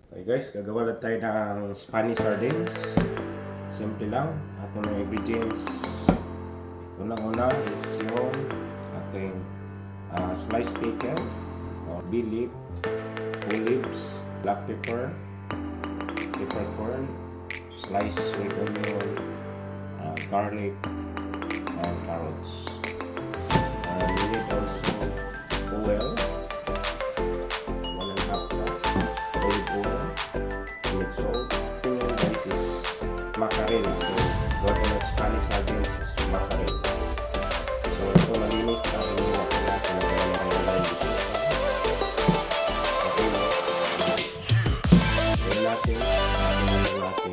Okay guys, gagawa lang tayo ng Spanish sardines. Simple lang. Ating mga ingredients. Unang-una is yung ating sliced bacon, or bay leaf, olives, black pepper, peppercorn, sliced sweet onion, garlic, and carrots. We need also oil, 1.5 cup olive oil, with salt. This is mackerel. So, what in Spanish sardines is mackerel. So, ito malinis na iniwasan natin na gano'n dito. Okay, no? Gawin natin, natin.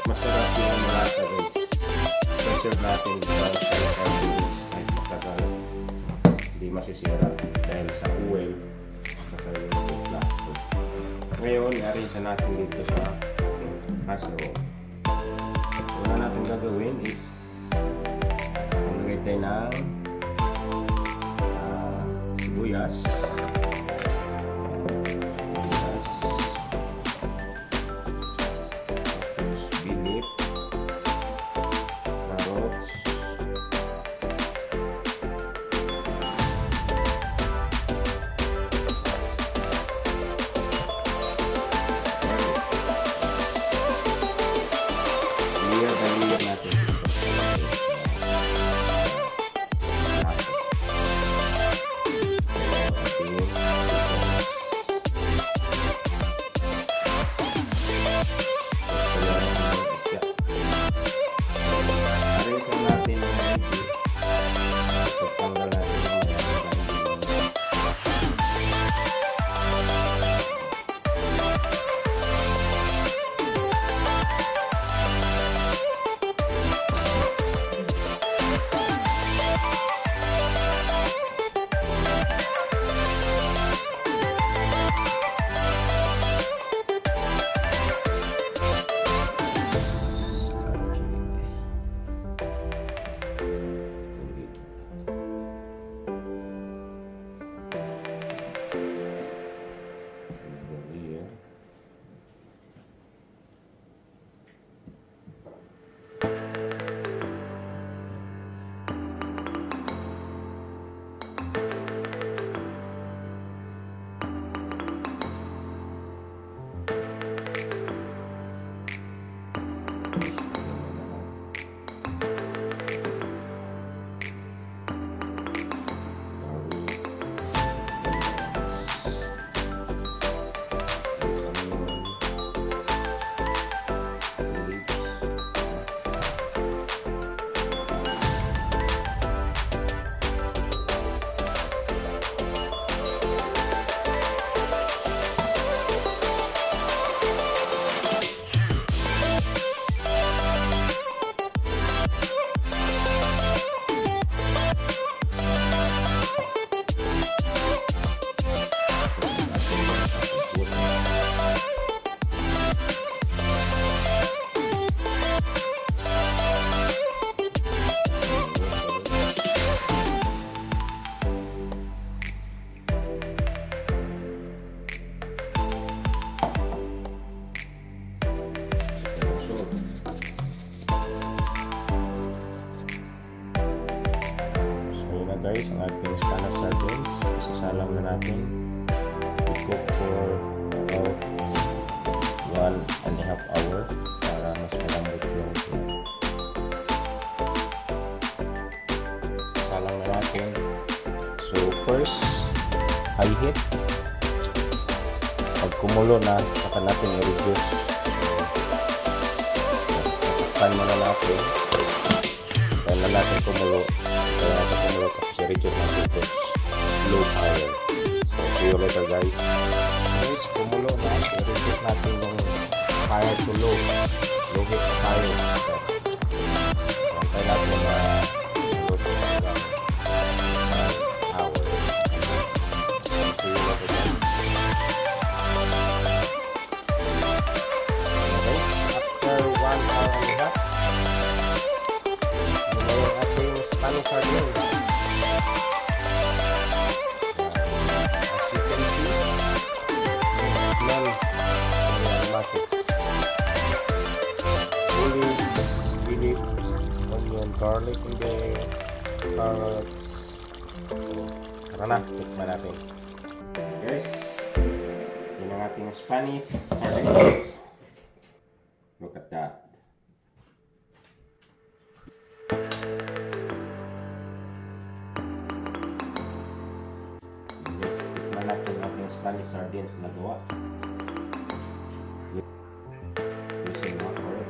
Masarap yung malasa guys. Preserve natin sa sardines kahit matagal. Hindi masisira dahil sa oil saka yung plastic. Ngayon, i-arrange natin dito sa casserole. So, una natin gagawin is maglagay tayo ng sibuyas. Guys, ang ating Spanish sardines, isasalang na natin. I-cook for about 1.5 hour para mas malambot yung salang na natin. So first, high heat. Pag kumulo na, saka natin i-reduce. Takpan muna natin. Kaya na natin kumulo. Kaya natin kumulo tapos i-reduce natin ito. Low fire. So see you later guys. Guys, kumulo na. I-reduce natin yung fire to low. Low heat fire. So kaya natin na luto hanggang 1 hour. See you later guys. natin yung sardines. As you can see, smell aromatic. Olives, phillips, onion, garlic in there, carrots. Tara na, tikman natin. Guys, yun ang ating Spanish sardines. Look at that. Yes, tikman natin ang ating Spanish sardines na gawa. Using mackerel.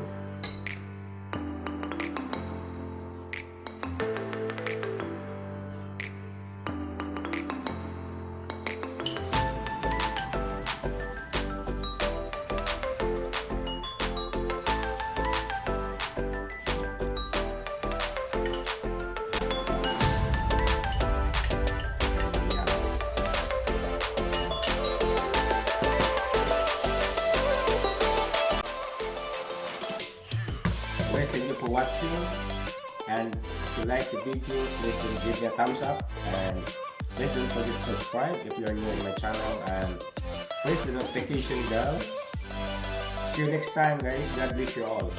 Thank you for watching, and if you like the video, please give me a thumbs up, and please don't forget to subscribe if you are new in my channel, and press the notification bell. See you next time, guys. God bless you all.